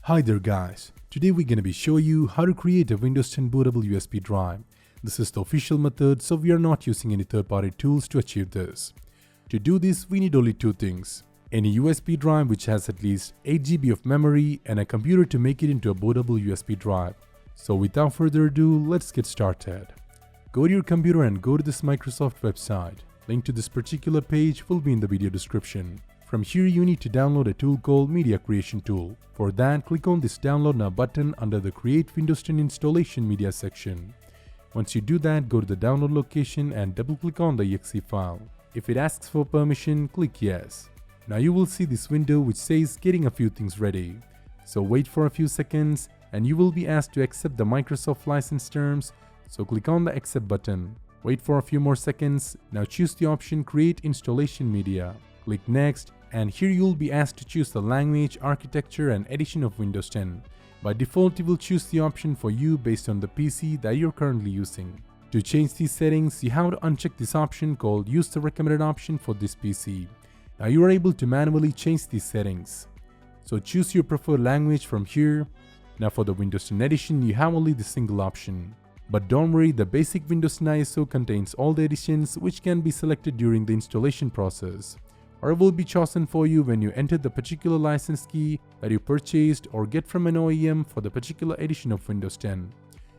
Hi there guys, today we're gonna be showing you how to create a Windows 10 bootable USB drive. This is the official method, so we are not using any third-party tools to achieve this. To do this, we need only two things: any USB drive which has at least 8 GB of memory and a computer to make it into a bootable USB drive. So without further ado, let's get started. Go to your computer and go to this Microsoft website. Link to this particular page will be in the video description. From here you need to download a tool called Media Creation Tool. For that, click on this Download Now button under the Create Windows 10 Installation Media section. Once you do that, go to the download location and double click on the exe file. If it asks for permission, click Yes. Now you will see this window which says getting a few things ready. So wait for a few seconds and you will be asked to accept the Microsoft license terms, so click on the Accept button. Wait for a few more seconds. Now choose the option Create Installation Media. Click Next, and here you will be asked to choose the language, architecture and edition of Windows 10. By default, it will choose the option for you based on the PC that you're currently using. To change these settings, you have to uncheck this option called Use the recommended option for this PC. Now you are able to manually change these settings. So choose your preferred language from here. Now for the Windows 10 edition, you have only this single option. But don't worry, the basic Windows 10 ISO contains all the editions which can be selected during the installation process, or it will be chosen for you when you enter the particular license key that you purchased or get from an OEM for the particular edition of Windows 10.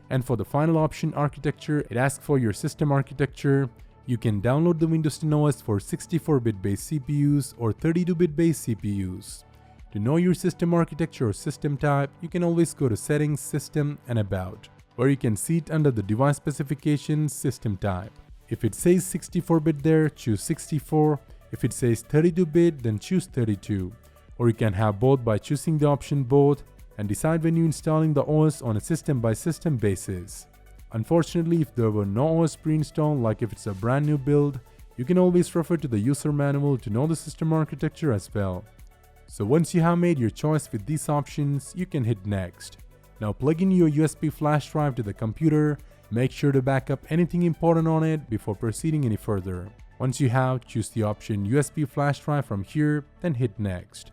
And for the final option, architecture, it asks for your system architecture. You can download the Windows 10 OS for 64-bit based CPUs or 32-bit based CPUs. To know your system architecture or system type, you can always go to Settings, System and About, where you can see it under the device specifications, system type. If it says 64-bit there, choose 64. If it says 32-bit, then choose 32. Or you can have both by choosing the option Both and decide when you're installing the OS on a system-by-system basis. Unfortunately, if there were no OS pre-installed, like if it's a brand new build, you can always refer to the user manual to know the system architecture as well. So once you have made your choice with these options, you can hit Next. Now plug in your USB flash drive to the computer. Make sure to back up anything important on it before proceeding any further. Once you have, choose the option USB flash drive from here, then hit Next.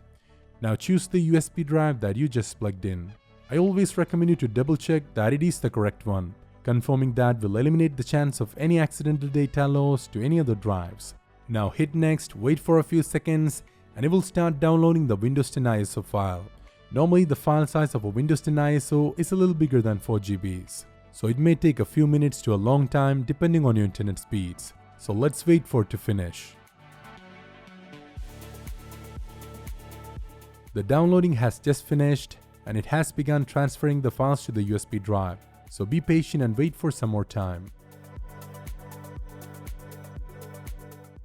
Now choose the USB drive that you just plugged in. I always recommend you to double check that it is the correct one. Confirming that will eliminate the chance of any accidental data loss to any other drives. Now hit Next, wait for a few seconds, and it will start downloading the Windows 10 ISO file. Normally the file size of a Windows 10 ISO is a little bigger than 4 GB, so it may take a few minutes to a long time depending on your internet speeds. So let's wait for it to finish. The downloading has just finished and it has begun transferring the files to the USB drive, so be patient and wait for some more time.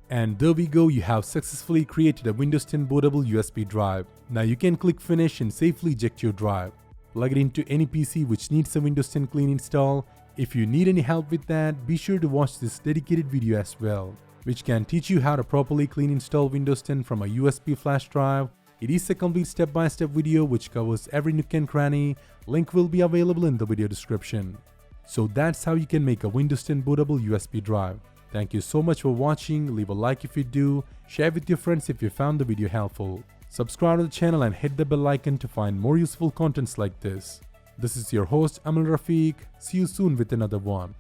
And there we go, you have successfully created a Windows 10 bootable USB drive. Now you can click Finish and safely eject your drive. Plug it into any PC which needs a Windows 10 clean install. If you need any help with that, be sure to watch this dedicated video as well, which can teach you how to properly clean install Windows 10 from a USB flash drive. It is a complete step-by-step video which covers every nook and cranny. Link will be available in the video description. So that's how you can make a Windows 10 bootable USB drive. Thank you so much for watching. Leave a like if you do, share with your friends if you found the video helpful. Subscribe to the channel and hit the bell icon to find more useful contents like this. This is your host Amal Rafiq. See you soon with another one.